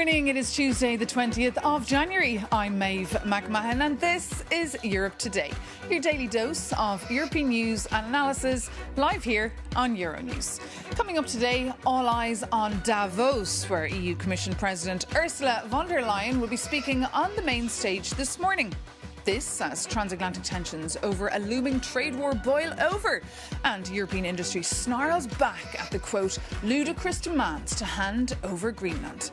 morning. It is Tuesday, the 20th of January. I'm Maeve McMahon and this is Europe Today, your daily dose of European news and analysis, live here on Euronews. Coming up today, all eyes on Davos, where EU Commission President Ursula von der Leyen will be speaking on the main stage this morning. This as transatlantic tensions over a looming trade war boil over and European industry snarls back at the, quote, ludicrous demands to hand over Greenland.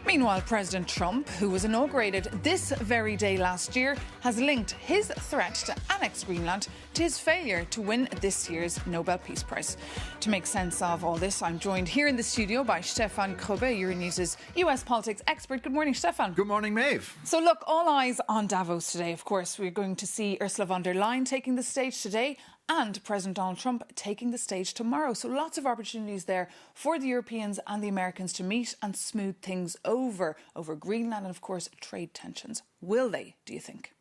Meanwhile, President Trump, who was inaugurated this very day last year, has linked his threat to annex Greenland to his failure to win this year's Nobel Peace Prize. To make sense of all this, I'm joined here in the studio by Stefan Kobe, Euronews' US politics expert. Good morning, Stefan. Good morning, Maeve. So look, all eyes on Davos today, of course. We're going to see Ursula von der Leyen taking the stage today and President Donald Trump taking the stage tomorrow. So lots of opportunities there for the Europeans and the Americans to meet and smooth things over Greenland and, of course, trade tensions. Will they, do you think?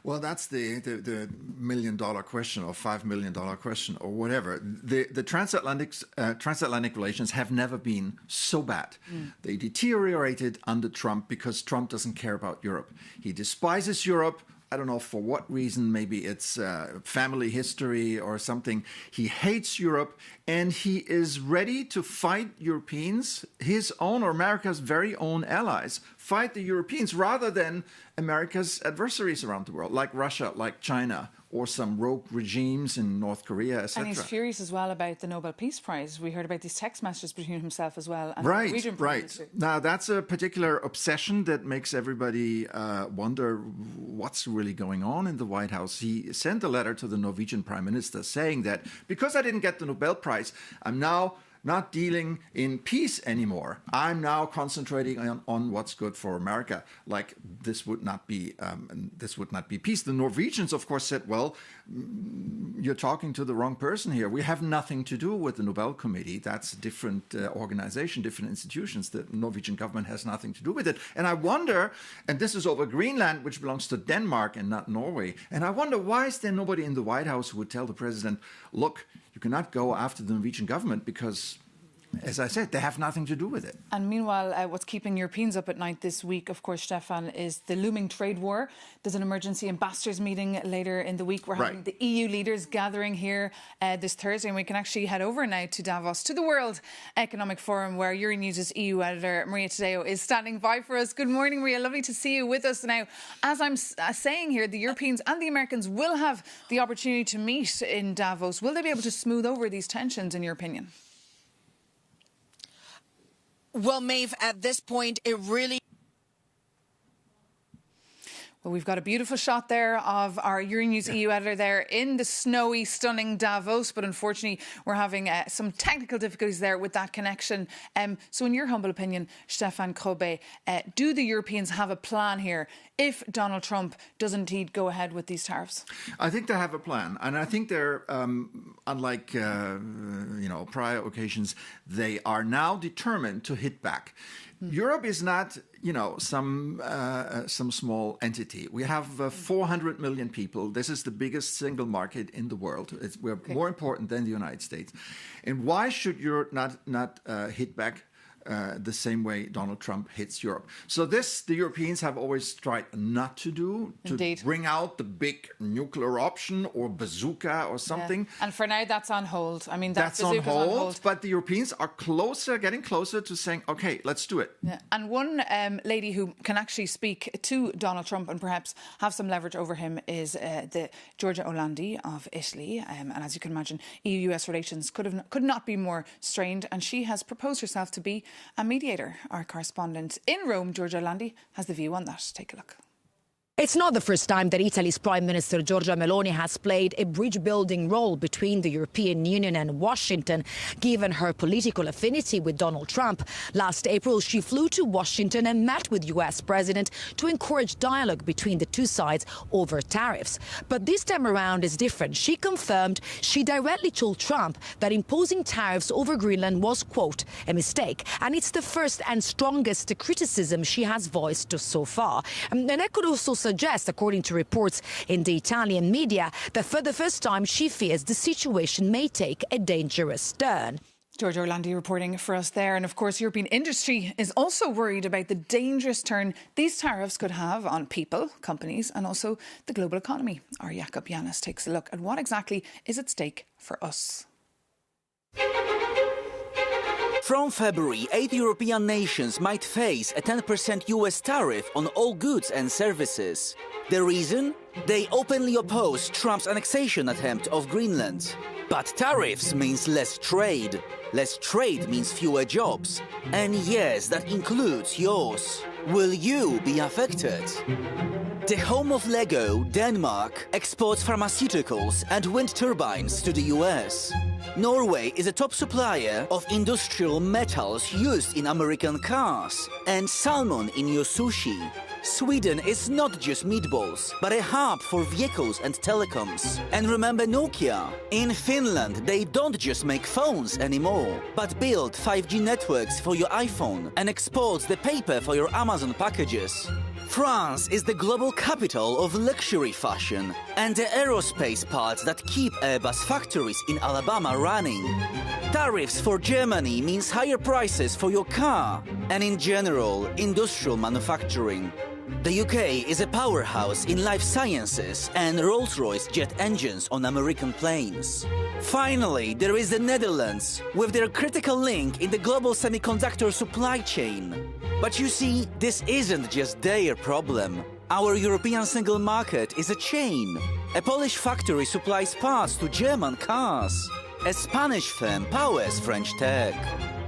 Well, that's the $1 million question or $5 million question or whatever. The transatlantic relations have never been so bad. They deteriorated under Trump because Trump doesn't care about Europe. He despises Europe. I don't know for what reason, maybe it's family history or something. He hates Europe and he is ready to fight Europeans, his own or America's very own allies, fight the Europeans rather than America's adversaries around the world, like Russia, like China, or some rogue regimes in North Korea, etc. And he's furious as well about the Nobel Peace Prize. We heard about these text messages between himself as well and the Norwegian Prime Minister. Now, that's a particular obsession that makes everybody wonder what's really going on in the White House. He sent a letter to the Norwegian Prime Minister saying that because I didn't get the Nobel Prize, I'm now not dealing in peace anymore. I'm now concentrating on what's good for America. Like this would not be peace. The Norwegians, of course, said, "Well, you're talking to the wrong person here. We have nothing to do with the Nobel Committee. That's a different organization, different institutions. The Norwegian government has nothing to do with it." And I wonder, and this is over Greenland, which belongs to Denmark and not Norway. And I wonder, why is there nobody in the White House who would tell the president, "Look, you cannot go after the Norwegian government because, as I said, they have nothing to do with it." And meanwhile, what's keeping Europeans up at night this week, of course, Stefan, is the looming trade war. There's an emergency ambassadors meeting later in the week. We're having the EU leaders gathering here this Thursday, and we can actually head over now to Davos, to the World Economic Forum, where Euronews' EU editor, Maria Tadeo, is standing by for us. Good morning, Maria. Lovely to see you with us. Now, as I'm saying here, the Europeans and the Americans will have the opportunity to meet in Davos. Will they be able to smooth over these tensions, in your opinion? Well, Maeve, at this point, it really... Well, we've got a beautiful shot there of our Euronews EU editor there in the snowy, stunning Davos. But unfortunately, we're having some technical difficulties there with that connection. So in your humble opinion, Stefan Kobe, do the Europeans have a plan here if Donald Trump does indeed go ahead with these tariffs? I think they have a plan. And I think they're, unlike prior occasions, they are now determined to hit back. Europe is not, some small entity. We have 400 million people. This is the biggest single market in the world. We're more important than the United States. And why should Europe not hit back the same way Donald Trump hits Europe? So this, the Europeans have always tried not to do, to bring out the big nuclear option or bazooka or something. Yeah. And for now, that's on hold. I mean, that's on hold. But the Europeans are getting closer to saying, OK, let's do it. Yeah. And one lady who can actually speak to Donald Trump and perhaps have some leverage over him is the Giorgia Meloni of Italy. And as you can imagine, EU-US relations could not be more strained. And she has proposed herself to be a mediator. Our correspondent in Rome, Giorgia Meloni, has the view on that. Take a look. It's not the first time that Italy's Prime Minister Giorgia Meloni has played a bridge-building role between the European Union and Washington, given her political affinity with Donald Trump. Last April, she flew to Washington and met with US President to encourage dialogue between the two sides over tariffs. But this time around is different. She confirmed she directly told Trump that imposing tariffs over Greenland was, quote, a mistake. And it's the first and strongest criticism she has voiced so far. And I could also suggest, according to reports in the Italian media, that for the first time she fears the situation may take a dangerous turn. George Orlandi reporting for us there. And of course, European industry is also worried about the dangerous turn these tariffs could have on people, companies and also the global economy. Our Jakob Yanis takes a look at what exactly is at stake for us. From February, 8 European nations might face a 10% US tariff on all goods and services. The reason? They openly oppose Trump's annexation attempt of Greenland. But tariffs means less trade. Less trade means fewer jobs. And yes, that includes yours. Will you be affected? The home of Lego, Denmark, exports pharmaceuticals and wind turbines to the US. Norway is a top supplier of industrial metals used in American cars and salmon in your sushi. Sweden is not just meatballs, but a hub for vehicles and telecoms. And remember Nokia? In Finland, they don't just make phones anymore, but build 5G networks for your iPhone and export the paper for your Amazon packages. France is the global capital of luxury fashion and the aerospace parts that keep Airbus factories in Alabama running. Tariffs for Germany means higher prices for your car and in general, industrial manufacturing. The UK is a powerhouse in life sciences and Rolls-Royce jet engines on American planes. Finally, there is the Netherlands, with their critical link in the global semiconductor supply chain. But you see, this isn't just their problem. Our European single market is a chain. A Polish factory supplies parts to German cars. A Spanish firm powers French tech.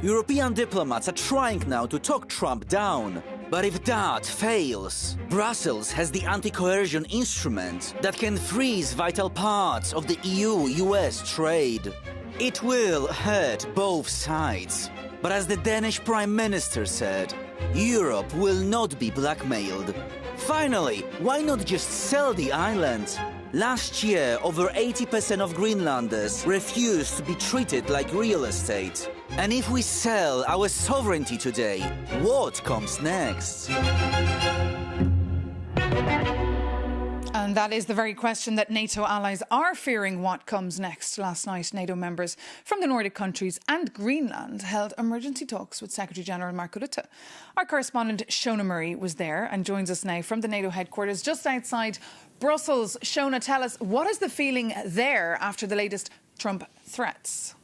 European diplomats are trying now to talk Trump down. But if that fails, Brussels has the anti-coercion instrument that can freeze vital parts of the EU-US trade. It will hurt both sides. But as the Danish Prime Minister said, Europe will not be blackmailed. Finally, why not just sell the island? Last year, over 80% of Greenlanders refused to be treated like real estate. And if we sell our sovereignty today, what comes next? And that is the very question that NATO allies are fearing. What comes next? Last night, NATO members from the Nordic countries and Greenland held emergency talks with Secretary-General Mark Rutte. Our correspondent Shona Murray was there and joins us now from the NATO headquarters just outside Brussels. Shona, tell us, what is the feeling there after the latest Trump threats?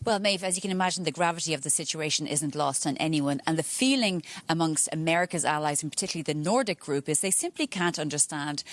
Well, Maeve, as you can imagine, the gravity of the situation isn't lost on anyone. And the feeling amongst America's allies, and particularly the Nordic group, is they simply can't understand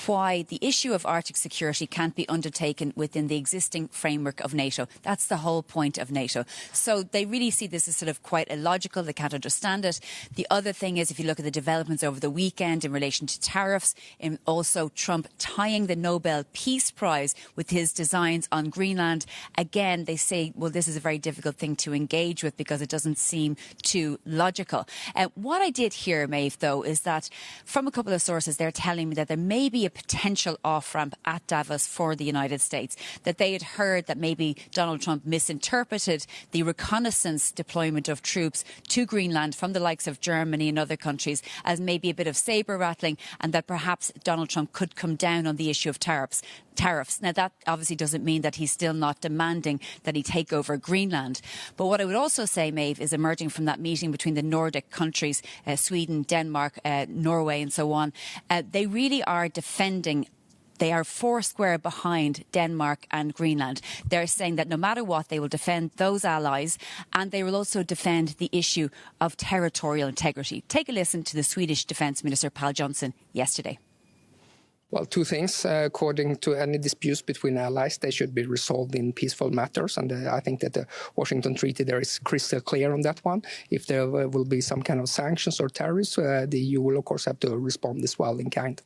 why the issue of Arctic security can't be undertaken within the existing framework of NATO. That's the whole point of NATO. So they really see this as sort of quite illogical. They can't understand it. The other thing is, if you look at the developments over the weekend in relation to tariffs, and also Trump tying the Nobel Peace Prize with his designs on Greenland, again, they say, well, this is a very difficult thing to engage with because it doesn't seem too logical. What I did hear, Maeve, though, is that from a couple of sources, they're telling me that there may be a potential off-ramp at Davos for the United States, that they had heard that maybe Donald Trump misinterpreted the reconnaissance deployment of troops to Greenland from the likes of Germany and other countries as maybe a bit of sabre rattling, and that perhaps Donald Trump could come down on the issue of tariffs. Now, that obviously doesn't mean that he's still not demanding that he take over Greenland. But what I would also say, Maeve, is emerging from that meeting between the Nordic countries, Sweden, Denmark, Norway and so on, they really are defending. They are foursquare behind Denmark and Greenland. They're saying that no matter what, they will defend those allies, and they will also defend the issue of territorial integrity. Take a listen to the Swedish Defence Minister, Pål Jonson, yesterday. Well, two things. According to any disputes between allies, they should be resolved in peaceful matters. And I think that the Washington Treaty there is crystal clear on that one. If there will be some kind of sanctions or tariffs, the EU will, of course, have to respond as well in kind.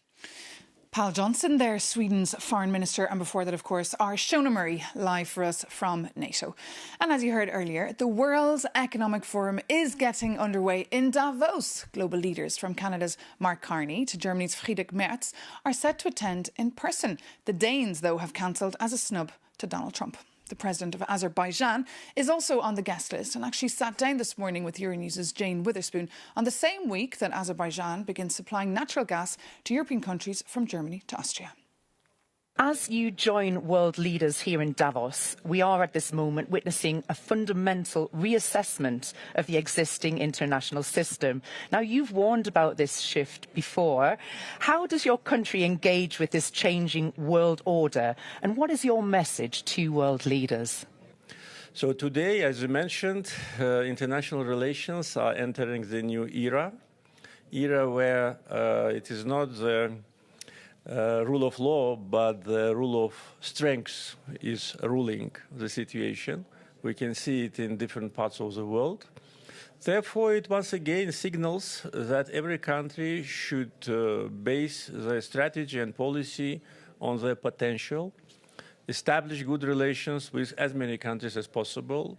Pål Jonson there, Sweden's foreign minister, and before that, of course, our Shona Murray live for us from NATO. And as you heard earlier, the World Economic Forum is getting underway in Davos. Global leaders from Canada's Mark Carney to Germany's Friedrich Merz are set to attend in person. The Danes, though, have cancelled as a snub to Donald Trump. The president of Azerbaijan is also on the guest list and actually sat down this morning with Euronews' Jane Witherspoon on the same week that Azerbaijan begins supplying natural gas to European countries from Germany to Austria. As you join world leaders here in Davos, we are at this moment witnessing a fundamental reassessment of the existing international system. Now, you've warned about this shift before. How does your country engage with this changing world order? And what is your message to world leaders? So today, as you mentioned, international relations are entering the new era where it is not the rule of law, but the rule of strength is ruling the situation. We can see it in different parts of the world. Therefore, it once again signals that every country should base their strategy and policy on their potential, establish good relations with as many countries as possible,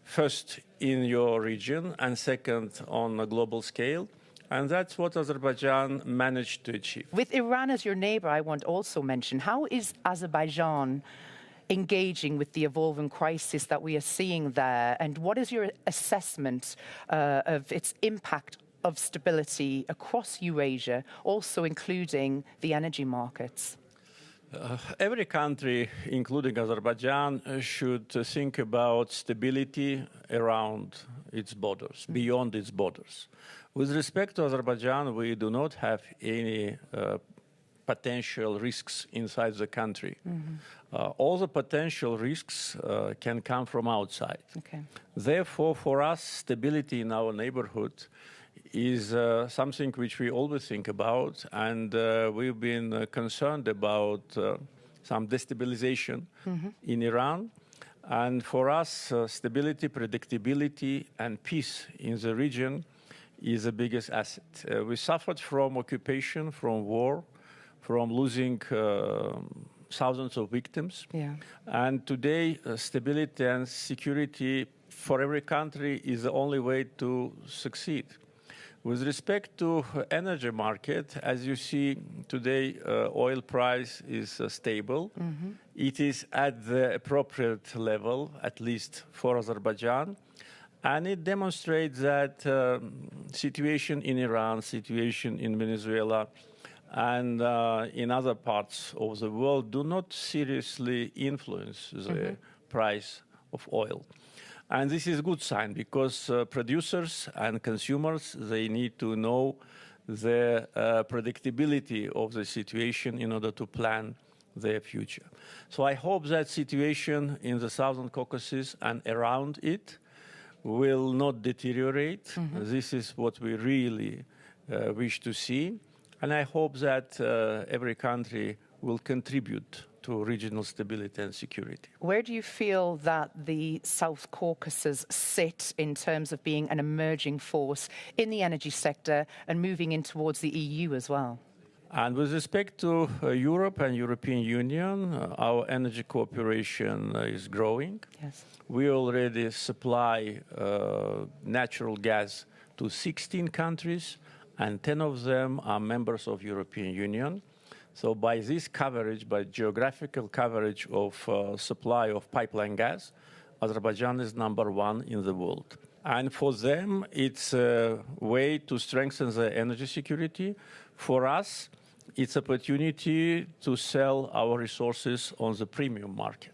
first in your region and second on a global scale. And that's what Azerbaijan managed to achieve. With Iran as your neighbor, I want to also mention, how is Azerbaijan engaging with the evolving crisis that we are seeing there? And what is your assessment of its impact of stability across Eurasia, also including the energy markets? Every country, including Azerbaijan, should think about stability around its borders, beyond its borders. With respect to Azerbaijan, we do not have any potential risks inside the country. All the potential risks can come from outside. Therefore, for us, stability in our neighborhood is something which we always think about, and we've been concerned about some destabilization in Iran. And for us, stability, predictability, and peace in the region is the biggest asset. We suffered from occupation, from war, from losing thousands of victims. And today, stability and security for every country is the only way to succeed. With respect to energy market, as you see today, oil price is stable. It is at the appropriate level, at least for Azerbaijan. And it demonstrates that situation in Iran, situation in Venezuela, and in other parts of the world do not seriously influence the price of oil. And this is a good sign because producers and consumers, they need to know the predictability of the situation in order to plan their future. So I hope that situation in the Southern Caucasus and around it will not deteriorate. This is what we really wish to see. And I hope that every country will contribute to regional stability and security. Where do you feel that the South Caucasus sit in terms of being an emerging force in the energy sector and moving in towards the EU as well? And with respect to Europe and European Union, our energy cooperation is growing. We already supply natural gas to 16 countries, and 10 of them are members of European Union. So by this coverage, by geographical coverage of supply of pipeline gas, Azerbaijan is #1 in the world. And for them, it's a way to strengthen their energy security. For us, it's an opportunity to sell our resources on the premium market.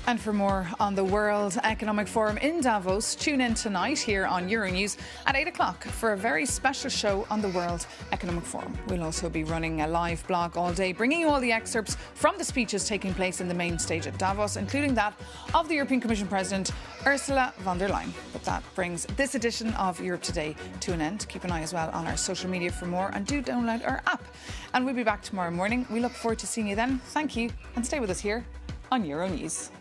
And for more on the World Economic Forum in Davos, tune in tonight here on Euronews at 8 o'clock for a very special show on the World Economic Forum. We'll also be running a live blog all day, bringing you all the excerpts from the speeches taking place in the main stage at Davos, including that of the European Commission President Ursula von der Leyen. But that brings this edition of Europe Today to an end. Keep an eye as well on our social media for more, and do download our app. And we'll be back tomorrow morning. We look forward to seeing you then. Thank you, and stay with us here on Euronews.